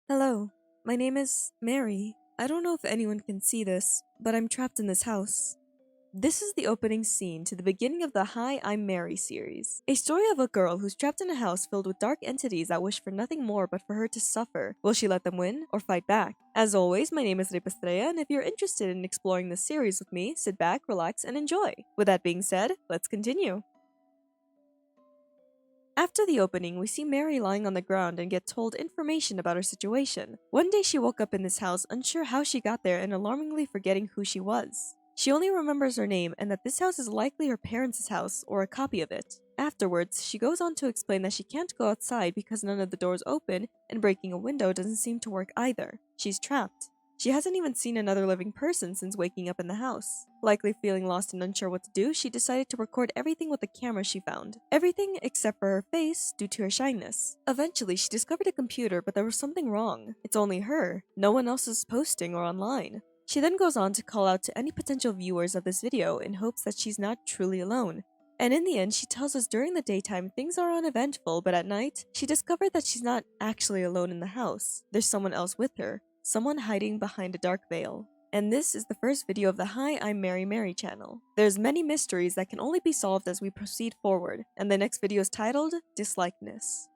Hello, my name is Mary. I don't know if anyone can see this, but I'm trapped in this house. This is the opening scene to the beginning of the Hi, I'm Mary series. A story of a girl who's trapped in a house filled with dark entities that wish for nothing more but for her to suffer. Will she let them win or fight back? As always, my name is Repastrella, and if you're interested in exploring this series with me, sit back, relax, and enjoy. With that being said, let's continue. After the opening, we see Mary lying on the ground and get told information about her situation. One day she woke up in this house unsure how she got there and alarmingly forgetting who she was. She only remembers her name and that this house is likely her parents' house or a copy of it. Afterwards, she goes on to explain that she can't go outside because none of the doors open and breaking a window doesn't seem to work either. She's trapped. She hasn't even seen another living person since waking up in the house. Likely feeling lost and unsure what to do, she decided to record everything with the camera she found. Everything except for her face due to her shyness. Eventually, she discovered a computer, but there was something wrong. It's only her. No one else is posting or online. She then goes on to call out to any potential viewers of this video in hopes that she's not truly alone. And in the end, she tells us during the daytime things are uneventful, but at night, she discovered that she's not actually alone in the house. There's someone else with her. Someone hiding behind a dark veil. And this is the first video of the Hi, I'm Mary channel. There's many mysteries that can only be solved as we proceed forward, and the next video is titled Dislikeness.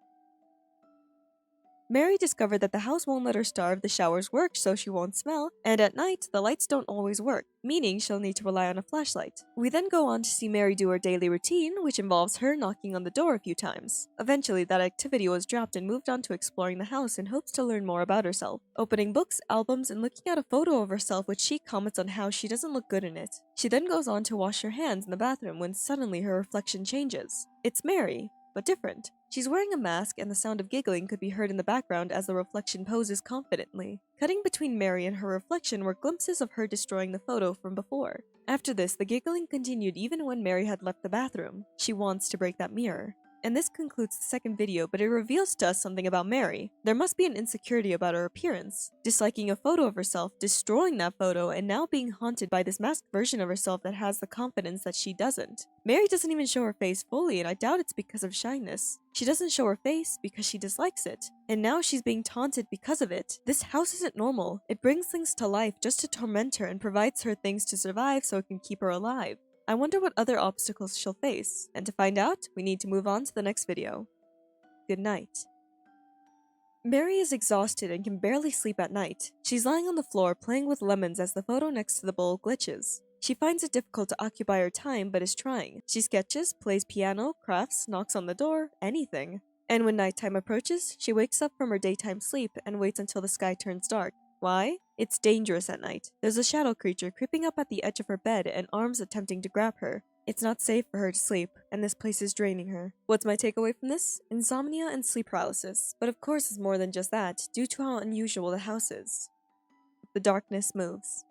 Mary discovered that the house won't let her starve, the showers work so she won't smell, and at night, the lights don't always work, meaning she'll need to rely on a flashlight. We then go on to see Mary do her daily routine, which involves her knocking on the door a few times. Eventually, that activity was dropped and moved on to exploring the house in hopes to learn more about herself, opening books, albums, and looking at a photo of herself which she comments on how she doesn't look good in it. She then goes on to wash her hands in the bathroom when suddenly her reflection changes. It's Mary, but different. She's wearing a mask and the sound of giggling could be heard in the background as the reflection poses confidently. Cutting between Mary and her reflection were glimpses of her destroying the photo from before. After this, the giggling continued even when Mary had left the bathroom. She wants to break that mirror. And this concludes the second video, but it reveals to us something about Mary. There must be an insecurity about her appearance. Disliking a photo of herself, destroying that photo, and now being haunted by this masked version of herself that has the confidence that she doesn't. Mary doesn't even show her face fully, and I doubt it's because of shyness. She doesn't show her face because she dislikes it. And now she's being taunted because of it. This house isn't normal. It brings things to life just to torment her and provides her things to survive so it can keep her alive. I wonder what other obstacles she'll face, and to find out, we need to move on to the next video. Good night. Mary is exhausted and can barely sleep at night. She's lying on the floor playing with lemons as the photo next to the bowl glitches. She finds it difficult to occupy her time but is trying. She sketches, plays piano, crafts, knocks on the door, anything. And when nighttime approaches, she wakes up from her daytime sleep and waits until the sky turns dark. Why? It's dangerous at night. There's a shadow creature creeping up at the edge of her bed and arms attempting to grab her. It's not safe for her to sleep, and this place is draining her. What's my takeaway from this? Insomnia and sleep paralysis. But of course it's more than just that, due to how unusual the house is. The darkness moves.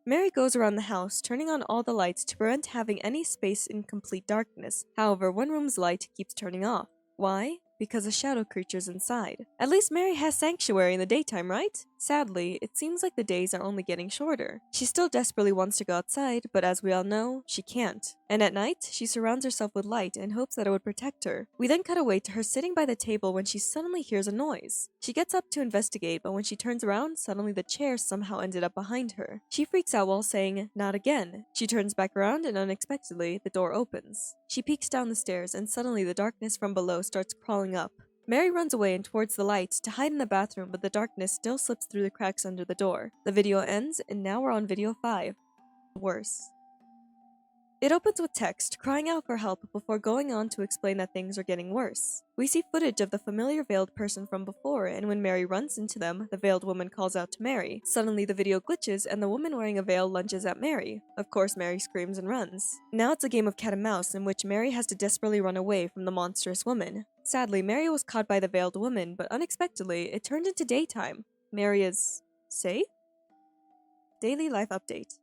Mary goes around the house, turning on all the lights to prevent having any space in complete darkness. However, one room's light keeps turning off. Why? Because a shadow creature's inside. At least Mary has sanctuary in the daytime, right? Sadly, it seems like the days are only getting shorter. She still desperately wants to go outside, but as we all know, she can't. And at night, she surrounds herself with light in hopes that it would protect her. We then cut away to her sitting by the table when she suddenly hears a noise. She gets up to investigate, but when she turns around, suddenly the chair somehow ended up behind her. She freaks out while saying, "Not again." She turns back around and unexpectedly, the door opens. She peeks down the stairs and suddenly the darkness from below starts crawling up. Mary runs away and towards the light to hide in the bathroom, but the darkness still slips through the cracks under the door. The video ends, and now we're on video 5. Worse. It opens with text crying out for help before going on to explain that things are getting worse. We see footage of the familiar veiled person from before, and when Mary runs into them, the veiled woman calls out to Mary. Suddenly the video glitches and the woman wearing a veil lunges at Mary. Of course, Mary screams and runs. Now it's a game of cat and mouse in which Mary has to desperately run away from the monstrous woman. Sadly, Mary was caught by the veiled woman, but unexpectedly, it turned into daytime. Mary is safe? Daily life update.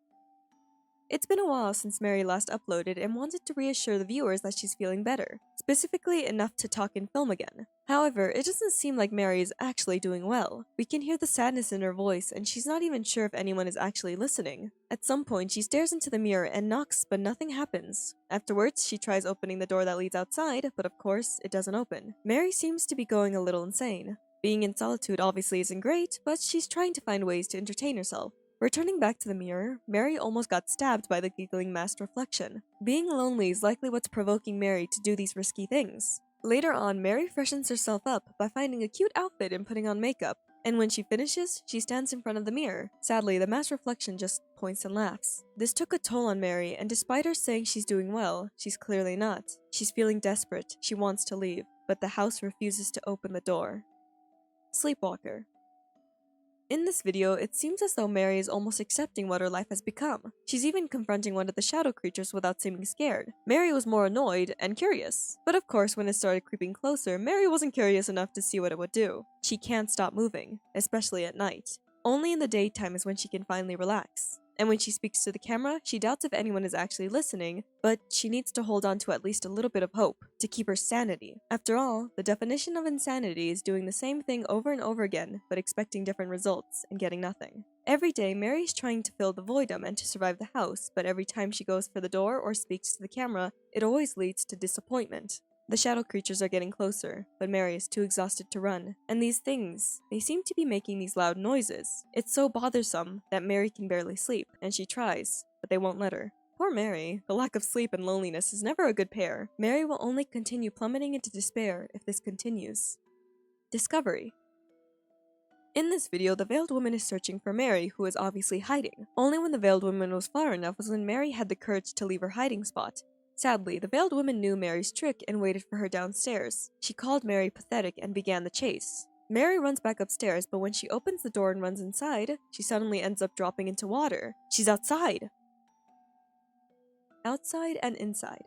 It's been a while since Mary last uploaded and wanted to reassure the viewers that she's feeling better, specifically enough to talk and film again. However, it doesn't seem like Mary is actually doing well. We can hear the sadness in her voice and she's not even sure if anyone is actually listening. At some point, she stares into the mirror and knocks, but nothing happens. Afterwards, she tries opening the door that leads outside, but of course, it doesn't open. Mary seems to be going a little insane. Being in solitude obviously isn't great, but she's trying to find ways to entertain herself. Returning back to the mirror, Mary almost got stabbed by the giggling masked reflection. Being lonely is likely what's provoking Mary to do these risky things. Later on, Mary freshens herself up by finding a cute outfit and putting on makeup. And when she finishes, she stands in front of the mirror. Sadly, the masked reflection just points and laughs. This took a toll on Mary, and despite her saying she's doing well, she's clearly not. She's feeling desperate, she wants to leave, but the house refuses to open the door. Sleepwalker. In this video, it seems as though Mary is almost accepting what her life has become. She's even confronting one of the shadow creatures without seeming scared. Mary was more annoyed and curious. But of course, when it started creeping closer, Mary wasn't curious enough to see what it would do. She can't stop moving, especially at night. Only in the daytime is when she can finally relax. And when she speaks to the camera, she doubts if anyone is actually listening, but she needs to hold on to at least a little bit of hope to keep her sanity. After all, the definition of insanity is doing the same thing over and over again, but expecting different results and getting nothing. Every day, Mary's trying to fill the voidum and to survive the house, but every time she goes for the door or speaks to the camera, it always leads to disappointment. The shadow creatures are getting closer, but Mary is too exhausted to run. And these things, they seem to be making these loud noises. It's so bothersome that Mary can barely sleep, and she tries, but they won't let her. Poor Mary. The lack of sleep and loneliness is never a good pair. Mary will only continue plummeting into despair if this continues. Discovery. In this video, the veiled woman is searching for Mary, who is obviously hiding. Only when the veiled woman was far enough was when Mary had the courage to leave her hiding spot. Sadly, the veiled woman knew Mary's trick and waited for her downstairs. She called Mary pathetic and began the chase. Mary runs back upstairs, but when she opens the door and runs inside, she suddenly ends up dropping into water. She's outside! Outside and inside.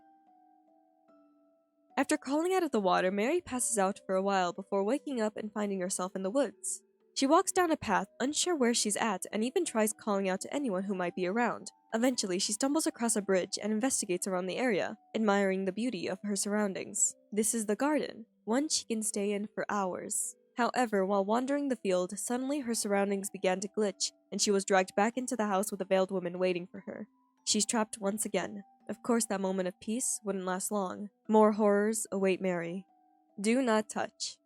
After crawling out of the water, Mary passes out for a while before waking up and finding herself in the woods. She walks down a path, unsure where she's at, and even tries calling out to anyone who might be around. Eventually, she stumbles across a bridge and investigates around the area, admiring the beauty of her surroundings. This is the garden, one she can stay in for hours. However, while wandering the field, suddenly her surroundings began to glitch, and she was dragged back into the house with a veiled woman waiting for her. She's trapped once again. Of course, that moment of peace wouldn't last long. More horrors await Mary. Do not touch.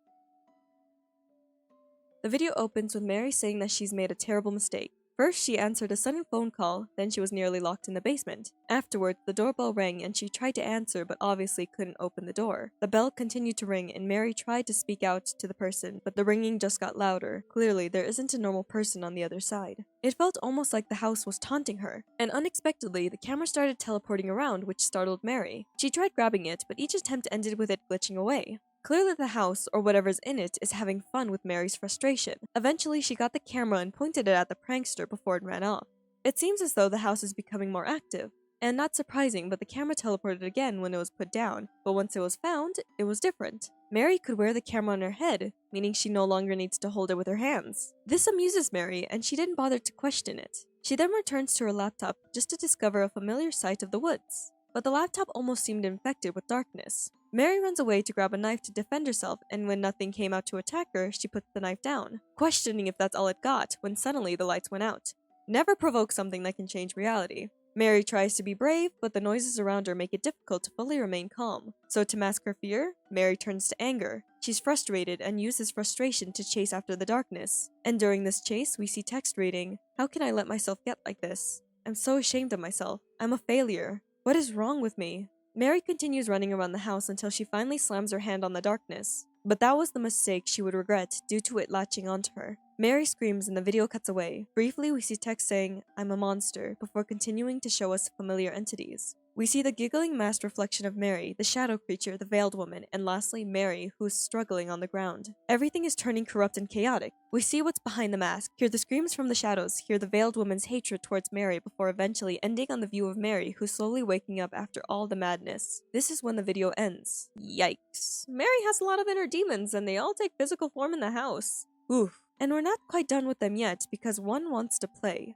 The video opens with Mary saying that she's made a terrible mistake. First, she answered a sudden phone call, then she was nearly locked in the basement. Afterwards, the doorbell rang and she tried to answer but obviously couldn't open the door. The bell continued to ring and Mary tried to speak out to the person, but the ringing just got louder. Clearly, there isn't a normal person on the other side. It felt almost like the house was taunting her, and unexpectedly, the camera started teleporting around, which startled Mary. She tried grabbing it, but each attempt ended with it glitching away. Clearly the house, or whatever's in it, is having fun with Mary's frustration. Eventually, she got the camera and pointed it at the prankster before it ran off. It seems as though the house is becoming more active. And not surprising, but the camera teleported again when it was put down, but once it was found, it was different. Mary could wear the camera on her head, meaning she no longer needs to hold it with her hands. This amuses Mary, and she didn't bother to question it. She then returns to her laptop just to discover a familiar sight of the woods. But the laptop almost seemed infected with darkness. Mary runs away to grab a knife to defend herself, and when nothing came out to attack her, she puts the knife down, questioning if that's all it got, when suddenly the lights went out. Never provoke something that can change reality. Mary tries to be brave, but the noises around her make it difficult to fully remain calm. So to mask her fear, Mary turns to anger. She's frustrated and uses frustration to chase after the darkness. And during this chase, we see text reading, "How can I let myself get like this? I'm so ashamed of myself. I'm a failure. What is wrong with me?" Mary continues running around the house until she finally slams her hand on the darkness. But that was the mistake she would regret due to it latching onto her. Mary screams and the video cuts away. Briefly, we see text saying, "I'm a monster," before continuing to show us familiar entities. We see the giggling masked reflection of Mary, the shadow creature, the veiled woman, and lastly Mary, who's struggling on the ground. Everything is turning corrupt and chaotic. We see what's behind the mask, hear the screams from the shadows, hear the veiled woman's hatred towards Mary before eventually ending on the view of Mary, who's slowly waking up after all the madness. This is when the video ends. Yikes. Mary has a lot of inner demons and they all take physical form in the house. Oof. And we're not quite done with them yet because one wants to play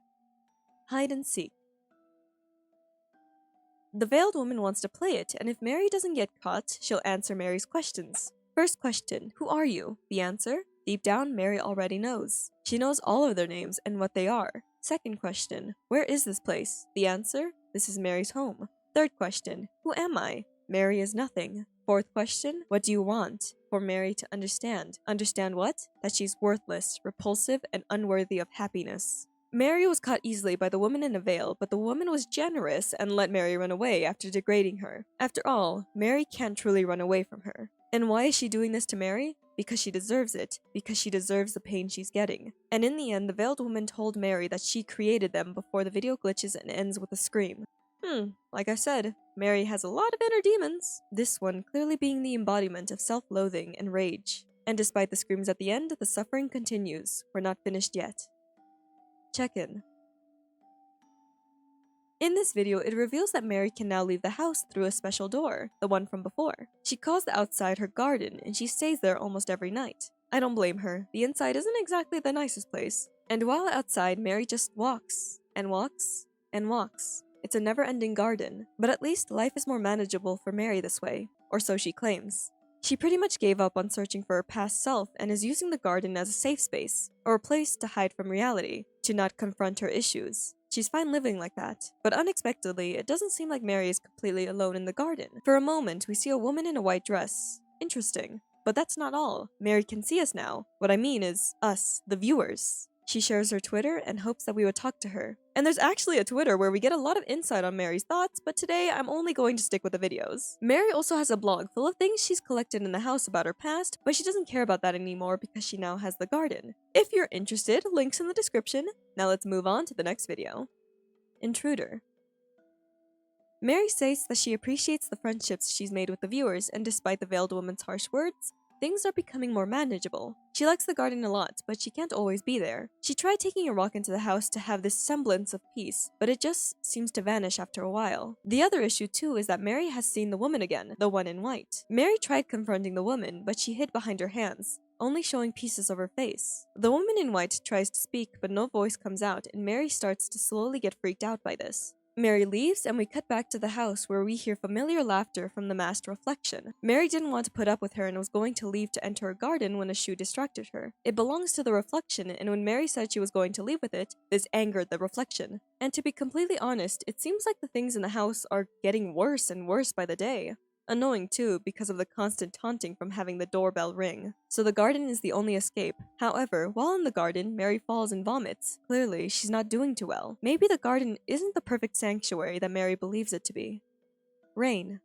hide and seek. The veiled woman wants to play it, and if Mary doesn't get caught, she'll answer Mary's questions. First question, who are you? The answer, deep down, Mary already knows. She knows all of their names and what they are. Second question, where is this place? The answer, this is Mary's home. Third question, who am I? Mary is nothing. Fourth question, what do you want for Mary to understand? Understand what? That she's worthless, repulsive, and unworthy of happiness. Mary was caught easily by the woman in a veil, but the woman was generous and let Mary run away after degrading her. After all, Mary can't truly run away from her. And why is she doing this to Mary? Because she deserves it, because she deserves the pain she's getting. And in the end, the veiled woman told Mary that she created them before the video glitches and ends with a scream. Like I said, Mary has a lot of inner demons. This one clearly being the embodiment of self-loathing and rage. And despite the screams at the end, the suffering continues. We're not finished yet. Check-in. In this video, it reveals that Mary can now leave the house through a special door, the one from before. She calls the outside her garden, and she stays there almost every night. I don't blame her, the inside isn't exactly the nicest place. And while outside, Mary just walks, and walks, and walks. It's a never-ending garden, but at least life is more manageable for Mary this way, or so she claims. She pretty much gave up on searching for her past self and is using the garden as a safe space, or a place to hide from reality, to not confront her issues. She's fine living like that, but unexpectedly, it doesn't seem like Mary is completely alone in the garden. For a moment, we see a woman in a white dress. Interesting. But that's not all. Mary can see us now. What I mean is, us, the viewers. She shares her Twitter and hopes that we would talk to her. And there's actually a Twitter where we get a lot of insight on Mary's thoughts, but today I'm only going to stick with the videos. Mary also has a blog full of things she's collected in the house about her past, but she doesn't care about that anymore because she now has the garden. If you're interested, links in the description. Now let's move on to the next video. Intruder. Mary states that she appreciates the friendships she's made with the viewers, and despite the veiled woman's harsh words, things are becoming more manageable. She likes the garden a lot, but she can't always be there. She tried taking a walk into the house to have this semblance of peace, but it just seems to vanish after a while. The other issue too is that Mary has seen the woman again, the one in white. Mary tried confronting the woman, but she hid behind her hands, only showing pieces of her face. The woman in white tries to speak, but no voice comes out, and Mary starts to slowly get freaked out by this. Mary leaves, and we cut back to the house where we hear familiar laughter from the masked reflection. Mary didn't want to put up with her and was going to leave to enter her garden when a shoe distracted her. It belongs to the reflection, and when Mary said she was going to leave with it, this angered the reflection. And to be completely honest, it seems like the things in the house are getting worse and worse by the day. Annoying too, because of the constant taunting from having the doorbell ring. So the garden is the only escape. However, while in the garden, Mary falls and vomits. Clearly, she's not doing too well. Maybe the garden isn't the perfect sanctuary that Mary believes it to be. Rain.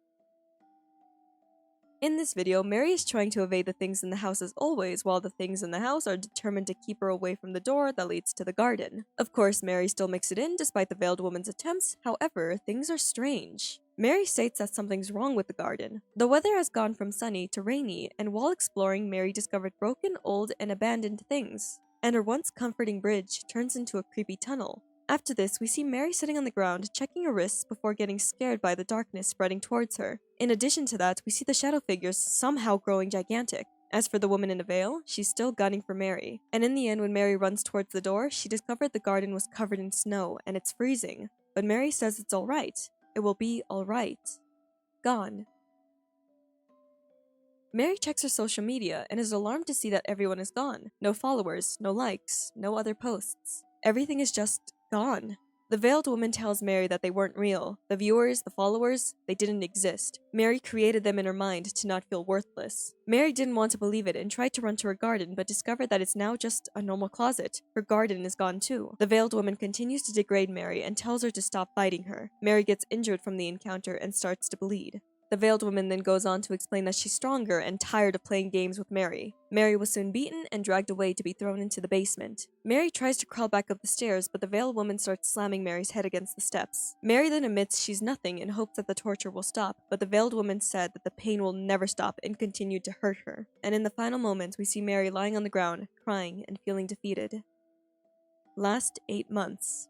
In this video, Mary is trying to evade the things in the house as always, while the things in the house are determined to keep her away from the door that leads to the garden. Of course, Mary still makes it in despite the veiled woman's attempts, however, things are strange. Mary states that something's wrong with the garden. The weather has gone from sunny to rainy, and while exploring, Mary discovered broken, old, and abandoned things. And her once comforting bridge turns into a creepy tunnel. After this, we see Mary sitting on the ground, checking her wrists before getting scared by the darkness spreading towards her. In addition to that, we see the shadow figures somehow growing gigantic. As for the woman in the veil, she's still gunning for Mary. And in the end, when Mary runs towards the door, she discovered the garden was covered in snow, and it's freezing. But Mary says it's alright. It will be alright. Gone. Mary checks her social media and is alarmed to see that everyone is gone. No followers, no likes, no other posts. Everything is just gone. The veiled woman tells Mary that they weren't real. The viewers, the followers, they didn't exist. Mary created them in her mind to not feel worthless. Mary didn't want to believe it and tried to run to her garden, but discovered that it's now just a normal closet. Her garden is gone too. The veiled woman continues to degrade Mary and tells her to stop fighting her. Mary gets injured from the encounter and starts to bleed. The veiled woman then goes on to explain that she's stronger and tired of playing games with Mary. Mary was soon beaten and dragged away to be thrown into the basement. Mary tries to crawl back up the stairs, but the veiled woman starts slamming Mary's head against the steps. Mary then admits she's nothing and hopes that the torture will stop, but the veiled woman said that the pain will never stop and continued to hurt her. And in the final moments, we see Mary lying on the ground, crying and feeling defeated. Last 8 months.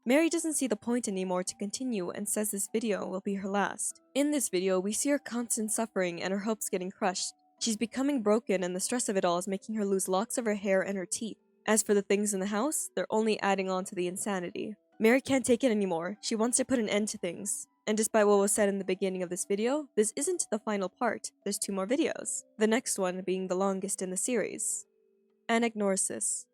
Mary doesn't see the point anymore to continue and says this video will be her last. In this video, we see her constant suffering and her hopes getting crushed. She's becoming broken and the stress of it all is making her lose locks of her hair and her teeth. As for the things in the house, they're only adding on to the insanity. Mary can't take it anymore. She wants to put an end to things. And despite what was said in the beginning of this video, this isn't the final part. There's 2 more videos. The next one being the longest in the series. Anagnosis.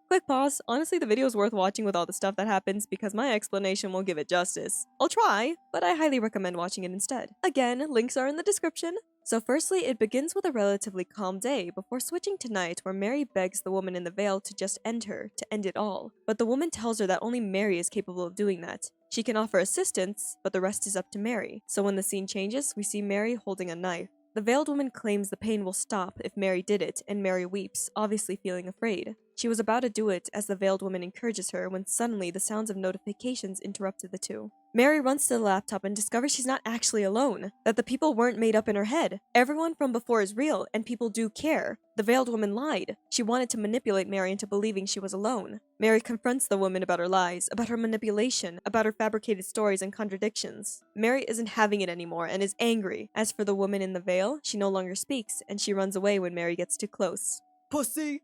Quick pause, honestly the video is worth watching with all the stuff that happens because my explanation won't give it justice. I'll try, but I highly recommend watching it instead. Again, links are in the description. So firstly, it begins with a relatively calm day before switching to night where Mary begs the woman in the veil to just end her, to end it all. But the woman tells her that only Mary is capable of doing that. She can offer assistance, but the rest is up to Mary. So when the scene changes, we see Mary holding a knife. The veiled woman claims the pain will stop if Mary did it, and Mary weeps, obviously feeling afraid. She was about to do it as the veiled woman encourages her when suddenly the sounds of notifications interrupted the two. Mary runs to the laptop and discovers she's not actually alone, that the people weren't made up in her head. Everyone from before is real, and people do care. The veiled woman lied. She wanted to manipulate Mary into believing she was alone. Mary confronts the woman about her lies, about her manipulation, about her fabricated stories and contradictions. Mary isn't having it anymore and is angry. As for the woman in the veil, she no longer speaks, and she runs away when Mary gets too close. Pussy!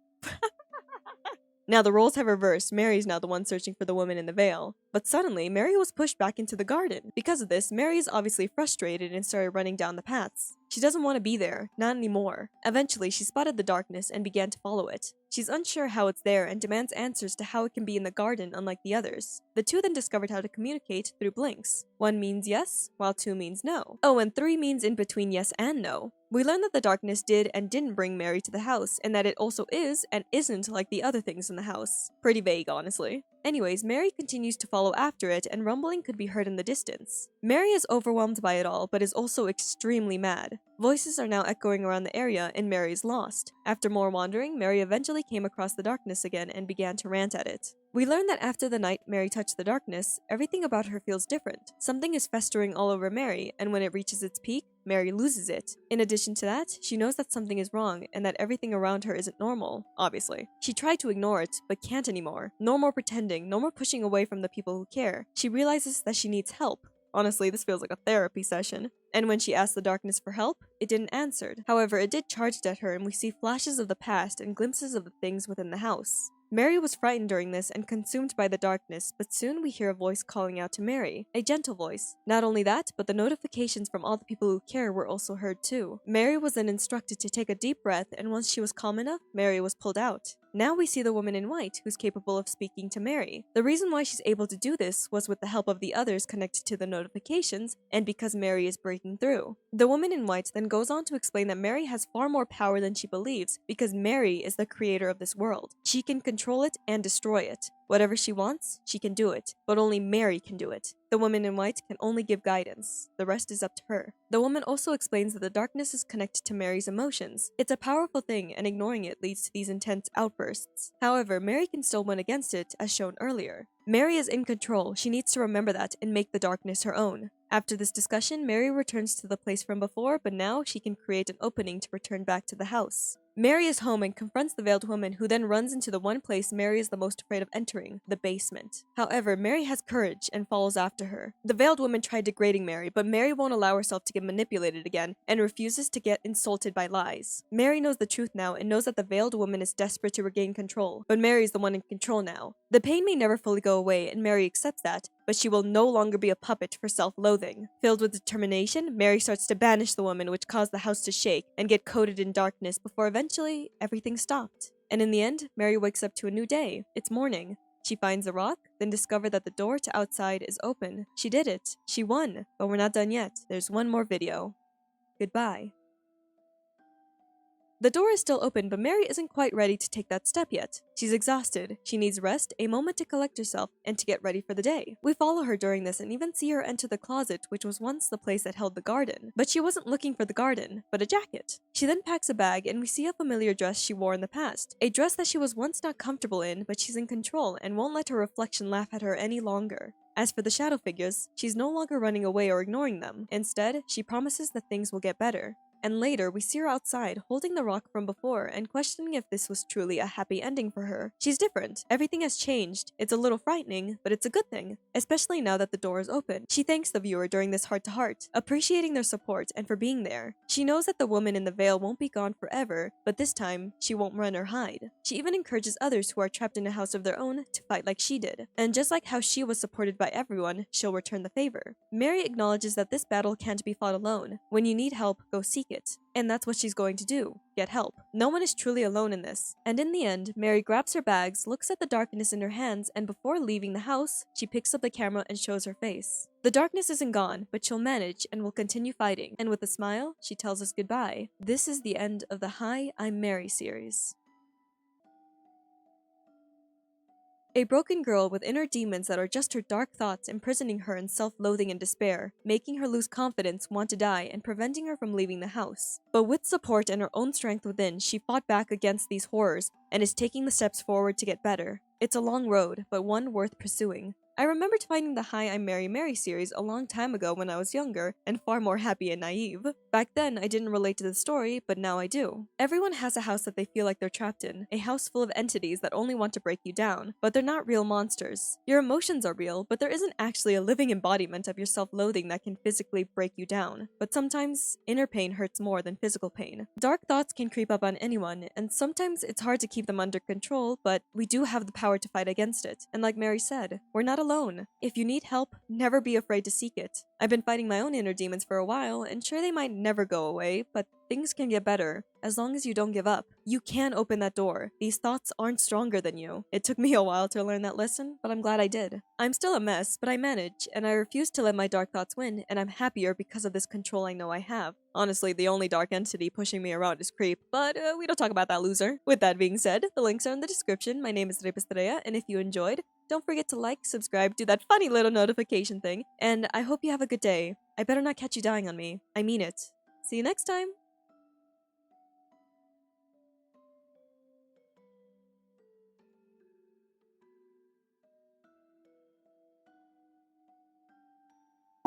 Now the roles have reversed. Mary's now the one searching for the woman in the veil. But suddenly, Mary was pushed back into the garden. Because of this, Mary is obviously frustrated and started running down the paths. She doesn't want to be there, not anymore. Eventually, she spotted the darkness and began to follow it. She's unsure how it's there and demands answers to how it can be in the garden unlike the others. The two then discovered how to communicate through blinks. 1 means yes, while 2 means no. Oh, and 3 means in between yes and no. We learned that the darkness did and didn't bring Mary to the house, and that it also is and isn't like the other things in the house. Pretty vague, honestly. Anyways, Mary continues to follow after it, and rumbling could be heard in the distance. Mary is overwhelmed by it all, but is also extremely mad. Voices are now echoing around the area, and Mary is lost. After more wandering, Mary eventually came across the darkness again and began to rant at it. We learn that after the night Mary touched the darkness, everything about her feels different. Something is festering all over Mary, and when it reaches its peak, Mary loses it. In addition to that, she knows that something is wrong and that everything around her isn't normal, obviously. She tried to ignore it, but can't anymore. No more pretending, no more pushing away from the people who care. She realizes that she needs help. Honestly, this feels like a therapy session. And when she asked the darkness for help, it didn't answer. However, it did charge at her, and we see flashes of the past and glimpses of the things within the house. Mary was frightened during this and consumed by the darkness, but soon we hear a voice calling out to Mary, a gentle voice. Not only that, but the notifications from all the people who care were also heard too. Mary was then instructed to take a deep breath, and once she was calm enough, Mary was pulled out. Now we see the woman in white, who's capable of speaking to Mary. The reason why she's able to do this was with the help of the others connected to the notifications, and because Mary is breaking through. The woman in white then goes on to explain that Mary has far more power than she believes, because Mary is the creator of this world. She can control it and destroy it. Whatever she wants, she can do it, but only Mary can do it. The woman in white can only give guidance. The rest is up to her. The woman also explains that the darkness is connected to Mary's emotions. It's a powerful thing, and ignoring it leads to these intense outbursts. However, Mary can still win against it, as shown earlier. Mary is in control. She needs to remember that and make the darkness her own. After this discussion, Mary returns to the place from before, but now she can create an opening to return back to the house. Mary is home and confronts the veiled woman, who then runs into the one place Mary is the most afraid of entering, the basement. However, Mary has courage and follows after her. The veiled woman tried degrading Mary, but Mary won't allow herself to get manipulated again and refuses to get insulted by lies. Mary knows the truth now and knows that the veiled woman is desperate to regain control, but Mary is the one in control now. The pain may never fully go away, and Mary accepts that, but she will no longer be a puppet for self-loathing. Filled with determination, Mary starts to banish the woman, which caused the house to shake and get coated in darkness before eventually everything stopped. And in the end, Mary wakes up to a new day. It's morning. She finds a rock, then discovers that the door to outside is open. She did it. She won. But we're not done yet. There's one more video. Goodbye. The door is still open, but Mary isn't quite ready to take that step yet. She's exhausted. She needs rest, a moment to collect herself, and to get ready for the day. We follow her during this and even see her enter the closet, which was once the place that held the garden. But she wasn't looking for the garden, but a jacket. She then packs a bag, and we see a familiar dress she wore in the past. A dress that she was once not comfortable in, but she's in control and won't let her reflection laugh at her any longer. As for the shadow figures, she's no longer running away or ignoring them. Instead, she promises that things will get better. And later, we see her outside, holding the rock from before and questioning if this was truly a happy ending for her. She's different. Everything has changed. It's a little frightening, but it's a good thing, especially now that the door is open. She thanks the viewer during this heart-to-heart, appreciating their support and for being there. She knows that the woman in the veil won't be gone forever, but this time, she won't run or hide. She even encourages others who are trapped in a house of their own to fight like she did. And just like how she was supported by everyone, she'll return the favor. Mary acknowledges that this battle can't be fought alone. When you need help, go seek it. it. And that's what she's going to do. Get help. No one is truly alone in this. And in the end, Mary grabs her bags, looks at the darkness in her hands, and before leaving the house, she picks up the camera and shows her face. The darkness isn't gone, but she'll manage and will continue fighting. And with a smile, she tells us goodbye. This is the end of the Hi, I'm Mary series. A broken girl with inner demons that are just her dark thoughts imprisoning her in self-loathing and despair, making her lose confidence, want to die, and preventing her from leaving the house. But with support and her own strength within, she fought back against these horrors and is taking the steps forward to get better. It's a long road, but one worth pursuing. I remembered finding the Hi, I'm Mary series a long time ago when I was younger and far more happy and naive. Back then, I didn't relate to the story, but now I do. Everyone has a house that they feel like they're trapped in, a house full of entities that only want to break you down, but they're not real monsters. Your emotions are real, but there isn't actually a living embodiment of your self-loathing that can physically break you down. But sometimes, inner pain hurts more than physical pain. Dark thoughts can creep up on anyone, and sometimes it's hard to keep them under control, but we do have the power to fight against it. And like Mary said, we're not alone. If you need help, never be afraid to seek it. I've been fighting my own inner demons for a while, and sure they might never go away, but things can get better, as long as you don't give up. You can open that door. These thoughts aren't stronger than you. It took me a while to learn that lesson, but I'm glad I did. I'm still a mess, but I manage, and I refuse to let my dark thoughts win, and I'm happier because of this control I know I have. Honestly, the only dark entity pushing me around is Creep, but we don't talk about that loser. With that being said, the links are in the description. My name is Repastrea, and if you enjoyed, don't forget to like, subscribe, do that funny little notification thing, and I hope you have a good day. I better not catch you dying on me. I mean it. See you next time!